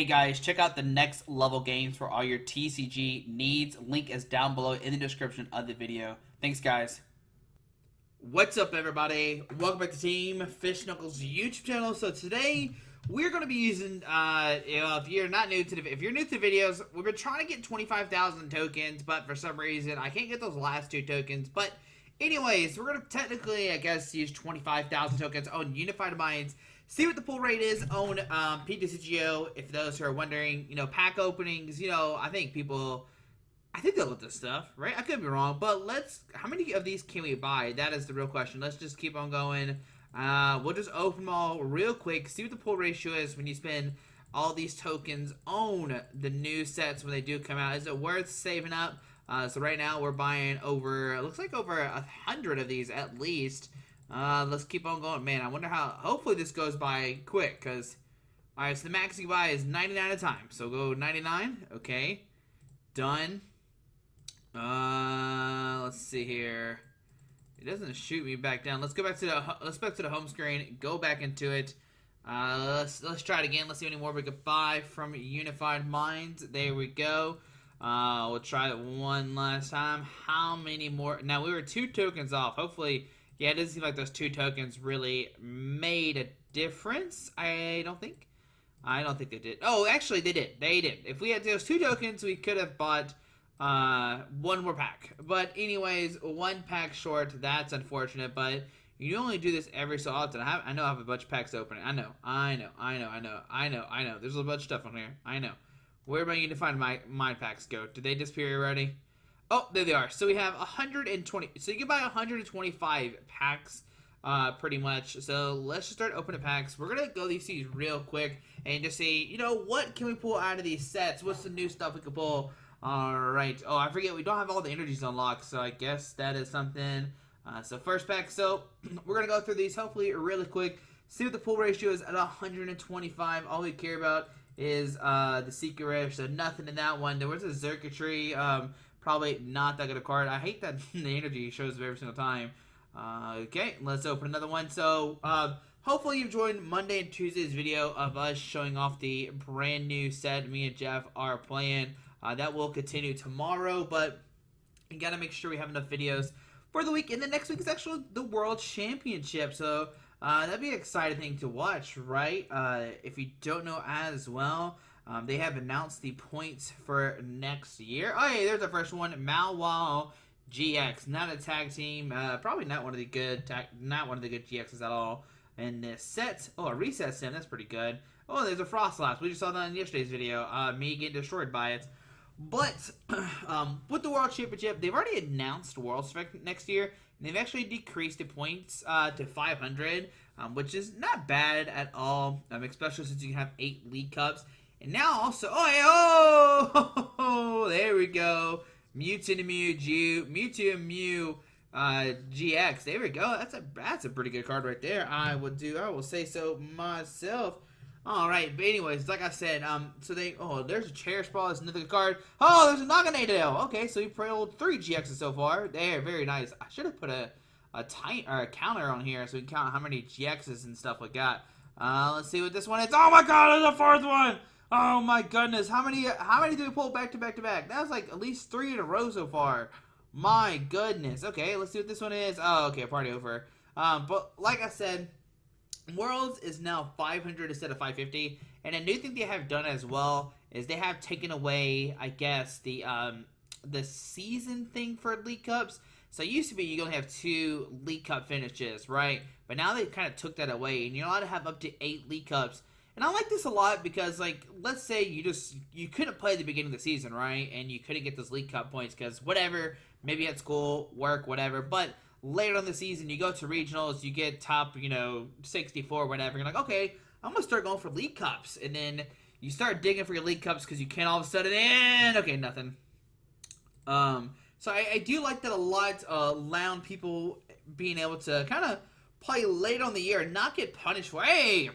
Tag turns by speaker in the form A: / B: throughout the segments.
A: Hey guys, check out the next level games for all your TCG needs. Link is down below in the description of the video. Thanks guys. What's up everybody? Welcome back to Team Fish Knuckles YouTube channel. So today we're going to be using, if you're new to the videos, we've been trying to get 25,000 tokens, but for some reason I can't get those last two tokens. But anyways, we're going to technically, I guess, use 25,000 tokens on Unified Minds. See what the pull rate is on PTCGO. If those who are wondering, pack openings, I think they'll look this stuff, right? I could be wrong, but how many of these can we buy? That is the real question. Let's just keep on going. We'll just open them all real quick, see what the pull ratio is when you spend all these tokens on the new sets when they do come out. Is it worth saving up? So right now we're buying looks like over 100 of these at least. Let's keep on going. Man, I wonder hopefully this goes by quick, because, alright, so the max you can buy is 99 at a time. So go 99, okay, done. Let's see here. It doesn't shoot me back down. Let's go back to the home screen, go back into it. Let's try it again. Let's see how many more we could buy from Unified Minds. There we go. We'll try it one last time. How many more? Now, we were 2 tokens off. Hopefully, yeah, it doesn't seem like those 2 tokens really made a difference. I don't think they did. Oh, actually, they did. They did. If we had those 2 tokens, we could have bought one more pack. But anyways, 1 pack short. That's unfortunate, but you only do this every so often. I know I have a bunch of packs open. I know. There's a bunch of stuff on here. I know. Where am I going to find my packs go? Did they disappear already? Oh, there they are. So we have 120. So you can buy 125 packs, pretty much. So let's just start opening packs. We're gonna go these real quick and just see, what can we pull out of these sets? What's the new stuff we can pull? All right. Oh, I forget we don't have all the energies unlocked, so I guess that is something. So first pack. So we're gonna go through these hopefully really quick. See what the pull ratio is at 125. All we care about is the Secret Rare. So nothing in that one. There was a Circuitry. Probably not that good a card. I hate that the energy shows up every single time. Okay, let's open another one. So, hopefully you enjoyed Monday and Tuesday's video of us showing off the brand new set me and Jeff are playing. That will continue tomorrow, but you gotta make sure we have enough videos for the week. And the next week is actually the World Championship, so that'd be an exciting thing to watch, right? If you don't know as well, they have announced the points for next year. Oh, hey, there's the first one. Malwall GX, not a tag team. Probably not one of the good GXs at all. And this set, a reset sim. That's pretty good. Oh, there's a Frost Lapse. We just saw that in yesterday's video. Me getting destroyed by it. But with the World Championship, they've already announced Worlds next year, and they've actually decreased the points to 500, which is not bad at all. Especially since you have 8 League Cups. And now also, there we go. Mewtwo and Mew GX. There we go. That's a pretty good card right there. I will say so myself. All right, but anyways, like I said, there's a Cherish Ball. That's another good card. Oh, there's a Naganadel. Okay, so you pulled 3 GXs so far. There, very nice. I should have put a counter on here so we can count how many GXs and stuff we got. Let's see what this one is. Oh my God, there's a 4th one. Oh my goodness, how many did we pull back to back to back? That was like at least 3 in a row so far. My goodness. Okay, let's see what this one is. Oh, okay, party over. But like I said, Worlds is now 500 instead of 550. And a new thing they have done as well is they have taken away, I guess, the season thing for League Cups. So it used to be you only have 2 League Cup finishes, right? But now they kind of took that away, and you're allowed to have up to 8 League Cups. And I like this a lot because, like, let's say you couldn't play at the beginning of the season, right? And you couldn't get those League Cup points because whatever, maybe at school, work, whatever. But later on the season, you go to regionals, you get top, 64, whatever. You're like, okay, I'm going to start going for League Cups. And then you start digging for your League Cups because you can't all of a sudden, and okay, nothing. So I do like that a lot, allowing people being able to kind of play late on the year and not get punished for, hey,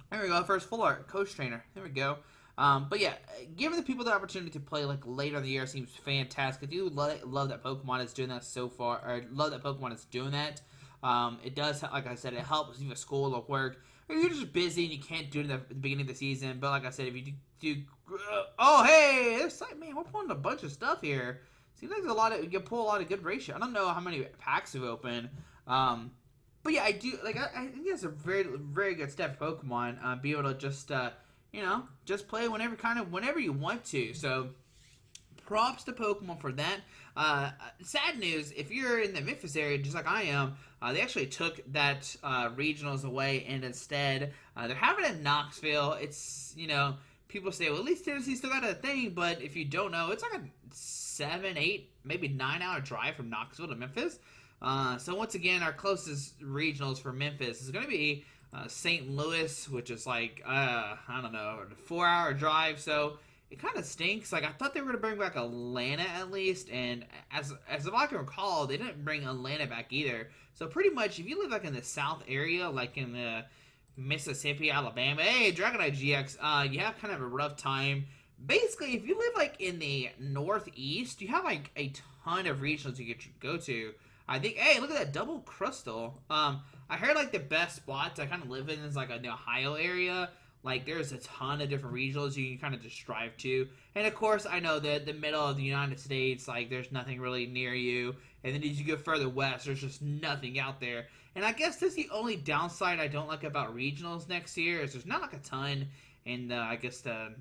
A: there we go, first full art, coach trainer, there we go. But yeah, giving the people the opportunity to play like later in the year seems fantastic. I do love that Pokemon is doing that so far, or love that Pokemon is doing that. It does, like I said, it helps you with school or work, or you're just busy and you can't do it at the beginning of the season. But like I said, if you do oh hey, it's like, man, we're pulling a bunch of stuff here. Seems like there's a lot of, you can pull a lot of good ratio. I don't know how many packs we've opened. But yeah, I do like. I think that's a very, very good step for Pokemon. Be able to just, just play whenever you want to. So, props to Pokemon for that. Sad news, if you're in the Memphis area, just like I am, they actually took that regionals away, and instead they're having it in Knoxville. It's, people say, well, at least Tennessee still got a thing, but if you don't know, it's like a 7, 8, maybe 9-hour drive from Knoxville to Memphis. So once again, our closest regionals for Memphis is going to be St. Louis, which is like, I don't know, a 4-hour drive. So it kind of stinks. Like, I thought they were going to bring back Atlanta at least. And as I can recall, they didn't bring Atlanta back either. So pretty much, if you live like in the South area, like in the Mississippi, Alabama, hey, Dragonite GX, you have kind of a rough time. Basically, if you live like in the Northeast, you have like a ton of regionals you could go to. I think, hey, look at that double crystal. I heard like the best spots I kind of live in is like the Ohio area. Like there's a ton of different regionals you can kind of just drive to. And of course, I know that the middle of the United States, like there's nothing really near you. And then as you go further west, there's just nothing out there. And I guess that's the only downside I don't like about regionals next year is there's not like a ton in I guess the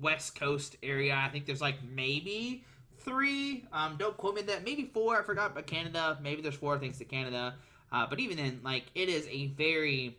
A: West Coast area. I think there's like maybe 3, don't quote me on that, maybe 4, I forgot about Canada, maybe there's 4 things to Canada, but even then, like, it is a very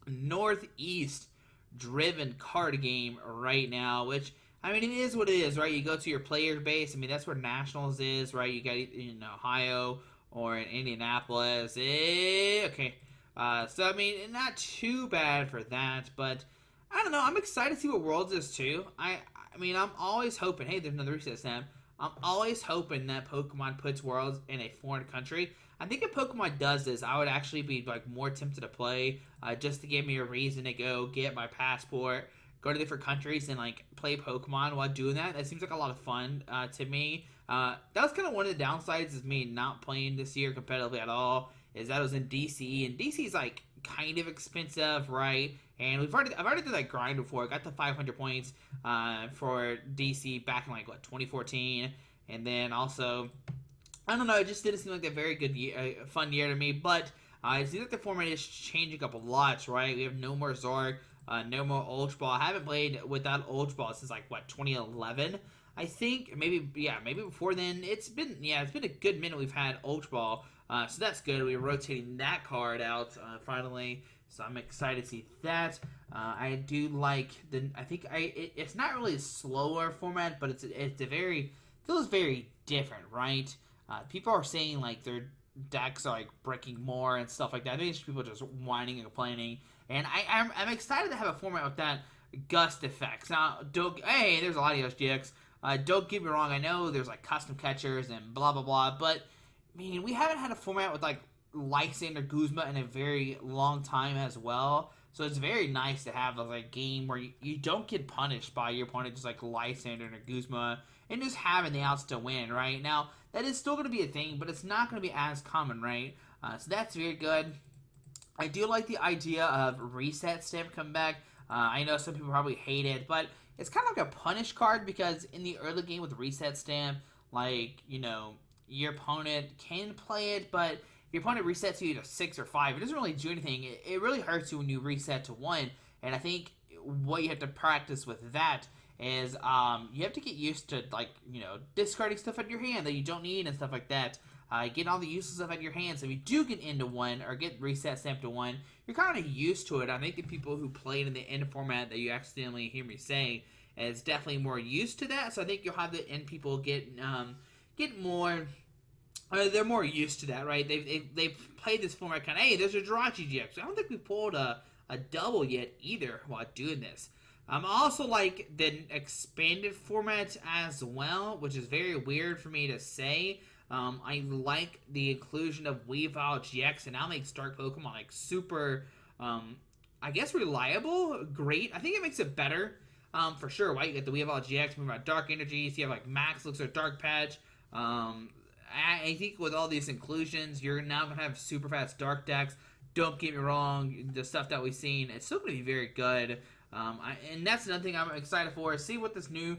A: northeast driven card game right now, which, I mean, it is what it is, right? You go to your player base, I mean, that's where Nationals is, right? You got in Ohio or in Indianapolis, okay, so, I mean, not too bad for that, but I don't know, I'm excited to see what Worlds is, too. I mean, I'm always hoping, hey, there's another reset snap. I'm always hoping that Pokemon puts Worlds in a foreign country. I think if Pokemon does this, I would actually be like more tempted to play, just to give me a reason to go get my passport, go to different countries, and like play Pokemon while doing that. That seems like a lot of fun to me. That was kind of one of the downsides of me not playing this year competitively at all. Is that I was in DC, and DC is like kind of expensive, right? And I've already done that grind before. I got the 500 points for DC back in like 2014, and then also I don't know, it just didn't seem like a very good fun year to me. But it seems like the format is changing up a lot, right? We have no more Zork, no more Ultra Ball. I haven't played without Ultra Ball since like 2011. I think maybe before then. It's been a good minute we've had Ultra Ball. So that's good. We're rotating that card out finally. So I'm excited to see that. I do like it's not really a slower format, but it's a very feels very different, right? People are saying like their decks are like breaking more and stuff like that. I think it's people just whining and complaining, and I'm excited to have a format with that gust effects. Now, hey, there's a lot of GX. Don't get me wrong. I know there's like custom catchers and blah blah blah, but I mean we haven't had a format with like Lysander Guzma in a very long time as well. So it's very nice to have a game where you don't get punished by your opponent just like Lysander or Guzma and just having the outs to win, right? Now, that is still going to be a thing, but it's not going to be as common, right? So that's very good. I do like the idea of Reset Stamp coming back. I know some people probably hate it, but it's kind of like a punish card because in the early game with Reset Stamp, like, your opponent can play it, but if your opponent resets you to 6 or 5, it doesn't really do anything. It really hurts you when you reset to 1, and I think what you have to practice with that is you have to get used to, discarding stuff out of your hand that you don't need and stuff like that. Getting all the useless stuff out of your hand. So if you do get into 1 or get reset stamp to 1, you're kind of used to it. I think the people who played in the end format that you accidentally hear me say is definitely more used to that. So I think you'll have the end people get more. They're more used to that, right? They've played this format kind of, hey, there's a Jirachi GX. I don't think we pulled a double yet either while doing this. I'm also like the expanded format as well, which is very weird for me to say. I like the inclusion of Weavile GX, and now makes Dark Pokemon like super, I guess reliable, great. I think it makes it better, for sure, right? You get the Weavile GX, moving about Dark Energies, you have like Max looks like Dark Patch. I think with all these inclusions, you're now going to have super fast Dark decks. Don't get me wrong, the stuff that we've seen, it's still going to be very good. And that's another thing I'm excited for. See what this new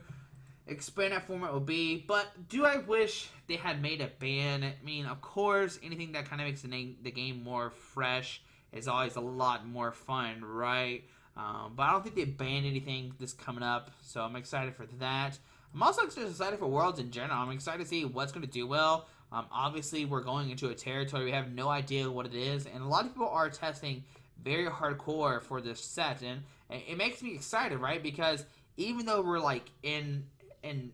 A: expanded format will be. But do I wish they had made a ban? I mean, of course, anything that kind of makes the game more fresh is always a lot more fun, right? But I don't think they banned anything this coming up, so I'm excited for that. I'm also just excited for Worlds in general. I'm excited to see what's going to do well. Obviously, we're going into a territory we have no idea what it is, and a lot of people are testing very hardcore for this set, and it makes me excited, right? Because even though we're like in an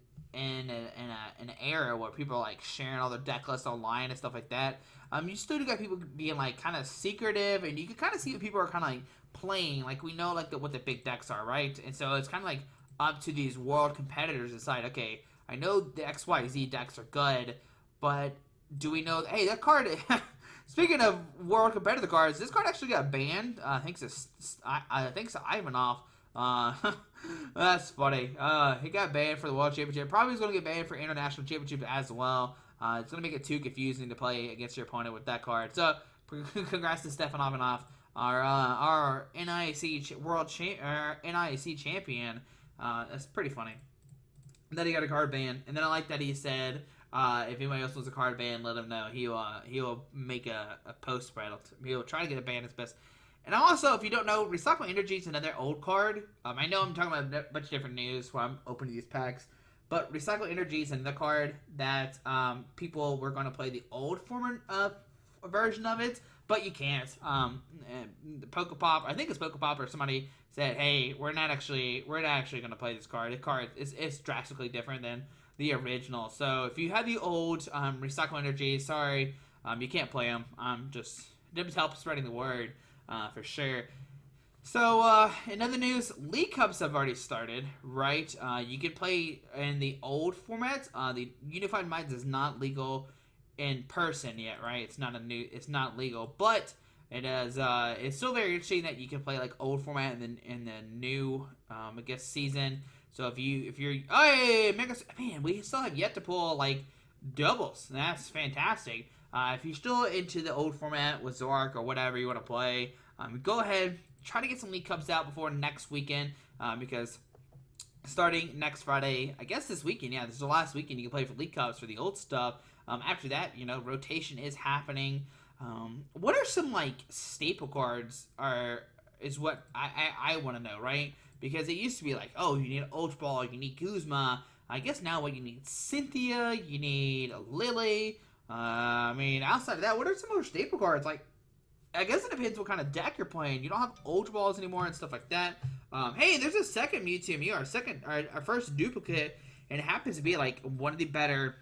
A: era where people are like sharing all their deck lists online and stuff like that, you still do got people being like kind of secretive, and you can kind of see what people are kind of like playing. Like we know like what the big decks are, right? And so it's kind of like up to these world competitors to decide, okay, I know the XYZ decks are good, but do we know, hey, that card, speaking of world competitor cards, this card actually got banned. I think it's Ivanov. That's funny. He got banned for the World Championship. Probably is going to get banned for International Championship as well. It's going to make it too confusing to play against your opponent with that card. So, congrats to Stefan Ivanov, our NIC NIC champion. That's pretty funny. And then he got a card ban, and then I like that he said, if anybody else wants a card ban, let him know. He'll make a post spread. He'll try to get a ban as best. And also, if you don't know, Recycle Energy is another old card. I know I'm talking about a bunch of different news while I'm opening these packs, but Recycle Energy is another card that people were going to play the old version of it, but you can't. The Pokepop, I think it's Pokepop or somebody said, hey, we're not actually going to play this card. The card is drastically different than the original. So if you have the old Recycle Energy, sorry, you can't play them. Just help spreading the word for sure. So in other news, League Cups have already started, right? You can play in the old format. The Unified Minds is not legal in person yet, right? It's not legal, but it is. It's still very interesting that you can play like old format in the new, I guess, season. So if you're, hey, man, we still have yet to pull like doubles. That's fantastic. If you're still into the old format with Zork or whatever you want to play, go ahead, try to get some League Cups out before next weekend, because starting next Friday, I guess this weekend, yeah, this is the last weekend you can play for League Cups for the old stuff. After that, rotation is happening. What are some like staple cards is what I want to know, right? Because it used to be like, oh, you need Ultra Ball, you need Guzma. I guess now what you need, Cynthia, you need Lily. I mean, outside of that, what are some other staple cards? Like, I guess it depends what kind of deck you're playing. You don't have Ultra Balls anymore and stuff like that. Hey, there's a second Mewtwo Mew, our first duplicate, and it happens to be like one of the better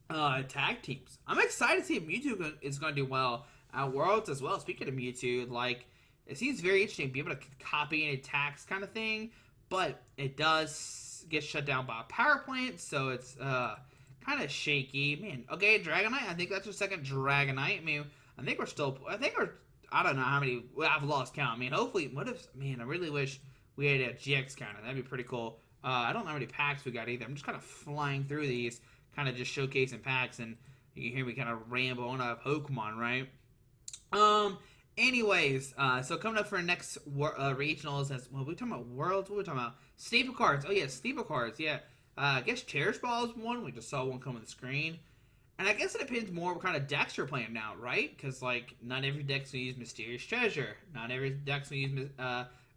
A: tag teams. I'm excited to see if Mewtwo is going to do well at Worlds as well. Speaking of Mewtwo, like, it seems very interesting to be able to copy and attacks kind of thing, but it does get shut down by a power plant, so it's kind of shaky. Man, okay, Dragonite, I think that's our second Dragonite. I mean, I don't know how many, I've lost count. I mean, hopefully, I really wish we had a GX counter. That'd be pretty cool. I don't know how many packs we got either. I'm just kind of flying through these, kind of just showcasing packs, and you can hear me kind of ramble on a Pokemon, right? Anyways, so coming up for next regionals, we're talking about Worlds. What are we talking about? Staple cards. Oh yeah, staple cards. Yeah. I guess Cherish Ball is one. We just saw one come on the screen. And I guess it depends more what kind of decks you're playing now, right? Because, like, not every deck's going to use Mysterious Treasure. Not every deck's going to use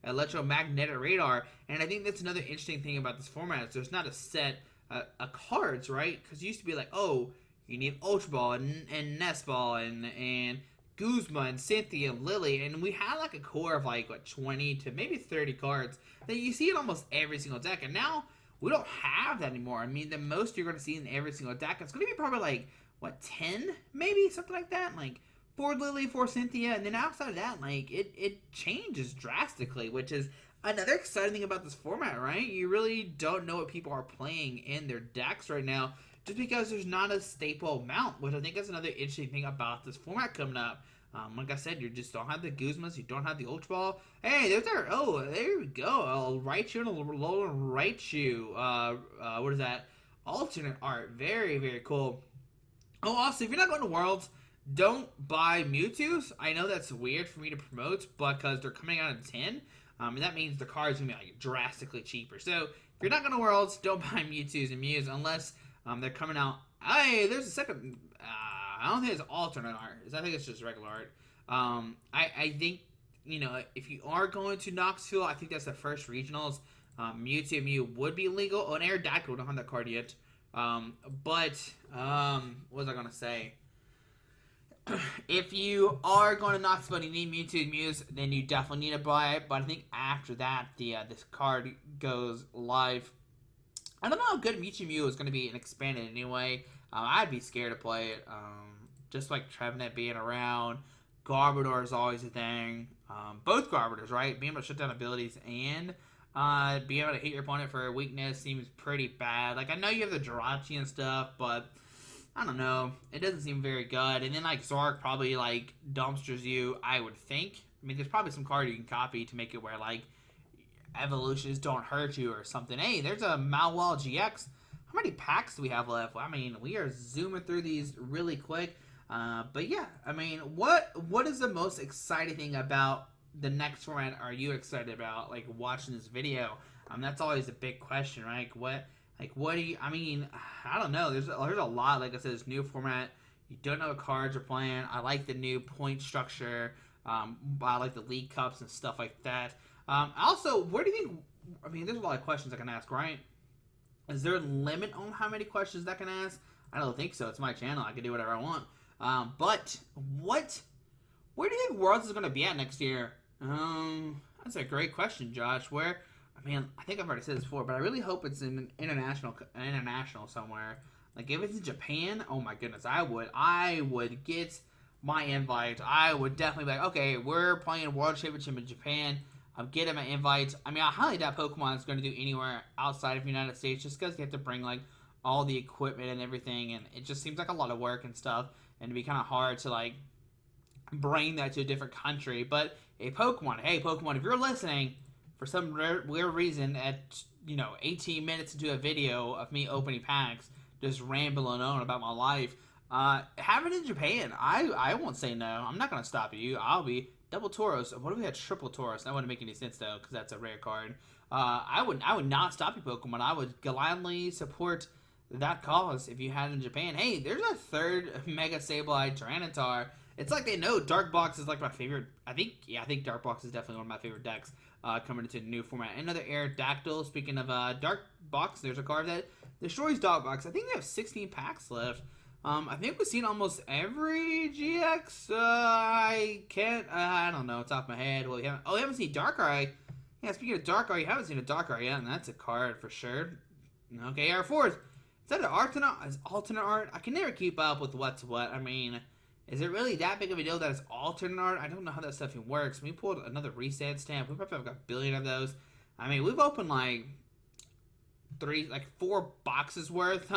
A: Electromagnetic Radar. And I think that's another interesting thing about this format is there's not a set of cards, right? Because it used to be like, oh, you need Ultra Ball and Nest Ball and Guzma and Cynthia and Lily. And we had, like, a core of, like, 20 to maybe 30 cards that you see in almost every single deck. And now we don't have that anymore. I mean, the most you're going to see in every single deck, it's going to be probably like, 10? Maybe? Something like that? Like, 4 Lily, 4 Cynthia, and then outside of that, like, it changes drastically, which is another exciting thing about this format, right? You really don't know what people are playing in their decks right now, just because there's not a staple amount, which I think is another interesting thing about this format coming up. Like I said, you just don't have the Guzmas, you don't have the Ultra Ball. Hey, there we go. I'll write you and I'll write you. What is that? Alternate art. Very, very cool. Oh, also, if you're not going to Worlds, Don't buy Mewtwo's. I know that's weird for me to promote, because they're coming out in 10. And that means the card's going to be like drastically cheaper. So if you're not going to Worlds, don't buy Mewtwo's and Mews unless they're coming out. Hey, there's a second. I don't think it's alternate art. I think it's just regular art. I think, if you are going to Knoxville, I think that's the first regionals. Mewtwo and Mew would be legal. Oh, an Aerodactyl, we don't have that card yet. What was I going to say? If you are going to Knoxville and you need Mewtwo and Mews, then you definitely need to buy it. But I think after that, this card goes live. I don't know how good Mewtwo Mew is going to be and expanded anyway. I'd be scared to play it. Just like Trevenant being around. Garbodor is always a thing. Both Garbodors, right? Being able to shut down abilities and being able to hit your opponent for a weakness seems pretty bad. Like, I know you have the Jirachi and stuff, but I don't know. It doesn't seem very good. And then, like, Zork probably, like, dumpsters you, I would think. I mean, there's probably some card you can copy to make it where, like, evolutions don't hurt you or something. Hey, there's a Malwall GX. How many packs do we have left? I mean, we are zooming through these really quick. But yeah, I mean, what is the most exciting thing about the next format are you excited about, like, watching this video? That's always a big question, right? What do you, I mean, I don't know. There's a lot. Like I said, this new format. You don't know what cards are playing. I like the new point structure. I like the League Cups and stuff like that. Also, where do you think, I mean, there's a lot of questions I can ask, right? Is there a limit on how many questions I can ask? I don't think so. It's my channel. I can do whatever I want. But where do you think Worlds is going to be at next year? That's a great question, Josh. Where, I mean, I think I've already said this before, but I really hope it's in an international somewhere. Like, if it's in Japan, oh my goodness, I would get my invite. I would definitely be like, okay, we're playing World Championship in Japan. I'm getting my invite. I mean, I highly doubt Pokemon is going to do anywhere outside of the United States, just because you have to bring, like, all the equipment and everything, and it just seems like a lot of work and stuff, and it'd be kind of hard to, like, bring that to a different country. But hey, Pokemon, if you're listening, for some weird reason, at 18 minutes into a video of me opening packs, just rambling on about my life, have it in Japan. I won't say no. I'm not gonna stop you. I'll be double Tauros. What if we had triple Tauros? That wouldn't make any sense though, because that's a rare card. I would not stop you, Pokemon. I would gladly support that cause if you had it in Japan. Hey, there's a third Mega Sableye Tyranitar. It's like they know Dark Box is like my favorite. I think Dark Box is definitely one of my favorite decks coming into a new format. Another Aerodactyl. Speaking of Dark Box, there's a card that destroys Dark Box. I think they have 16 packs left. I think we've seen almost every GX. I don't know, top of my head. Well, we haven't seen Darkrai. Yeah, speaking of Darkrai, you haven't seen a Darkrai yet, and that's a card for sure. Okay, our fourth. Is that an alternate art? I can never keep up with what's what. I mean, is it really that big of a deal that it's alternate art? I don't know how that stuff even works. We pulled another reset stamp. We probably have got a billion of those. I mean, we've opened like 4 boxes worth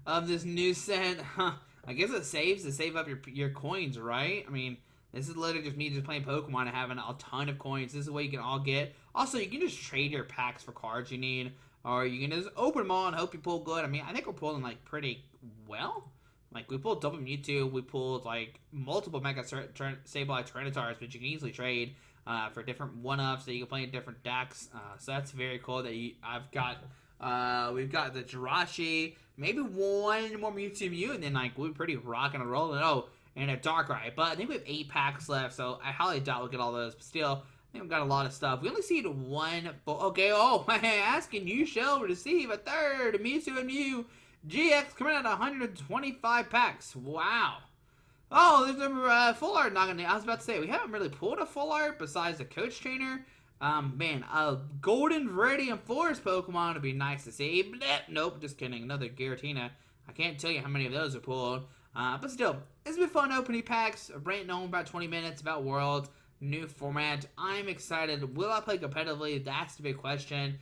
A: of this new set. I guess it saves to save up your coins, right? I mean, this is literally just me just playing Pokemon and having a ton of coins. This is what you can all get. Also, you can just trade your packs for cards you need. Or you can just open them all and hope you pull good. I mean, I think we're pulling, like, pretty well. Like, we pulled double Mewtwo. We pulled, like, multiple Mega Sableye Tyranitars, which you can easily trade for different one-ups that you can play in different decks. So that's very cool that we've got the Jirachi, maybe one more Mewtwo Mew, and then, like, we're pretty rocking and rolling. Oh, and a Darkrai. But I think we have 8 packs left, so I highly doubt we'll get all those. But still, I think we've got a lot of stuff. We only see one. Okay, asking you shall receive a third Mewtwo and Mew GX coming out of 125 packs. Wow. Oh, there's a full art. I was about to say, we haven't really pulled a full art besides the coach trainer. Man, a golden Viridian Forest Pokemon would be nice to see. Bleh, nope, just kidding. Another Giratina. I can't tell you how many of those are pulled. But still, it's been fun opening packs. Ranting on about 20 minutes about Worlds. New format. I'm excited. Will I play competitively? That's the big question.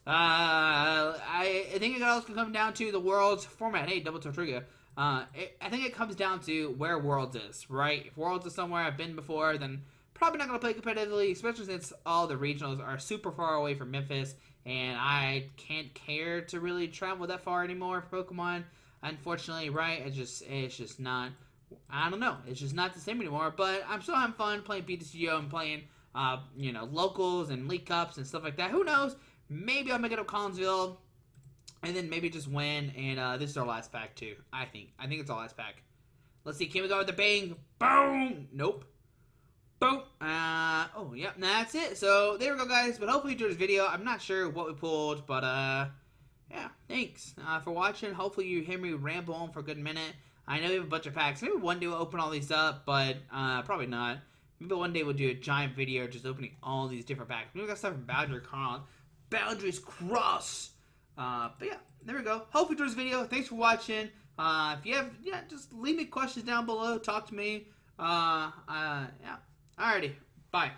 A: I think it also can come down to the Worlds format. Hey, Double Tortuga. I think it comes down to where Worlds is, right? If Worlds is somewhere I've been before, then probably not going to play competitively, especially since all the regionals are super far away from Memphis, and I can't care to really travel that far anymore for Pokemon. Unfortunately, right? It's just not I don't know. It's just not the same anymore. But I'm still having fun playing PTCGO and playing, locals and League Cups and stuff like that. Who knows? Maybe I'll make it up Collinsville, and then maybe just win. And this is our last pack too. I think it's our last pack. Let's see. Can we go with the bang? Boom. Nope. Boom. Oh, yeah. That's it. So, there we go, guys. But hopefully you enjoyed this video. I'm not sure what we pulled, but, yeah. Thanks for watching. Hopefully you hear me ramble on for a good minute. I know we have a bunch of packs. Maybe one day we'll open all these up, but, probably not. Maybe one day we'll do a giant video just opening all these different packs. Maybe we got stuff from Boundaries Cross. But, yeah. There we go. Hopefully you enjoyed this video. Thanks for watching. If you have, just leave me questions down below. Talk to me. Yeah. Alrighty. Bye.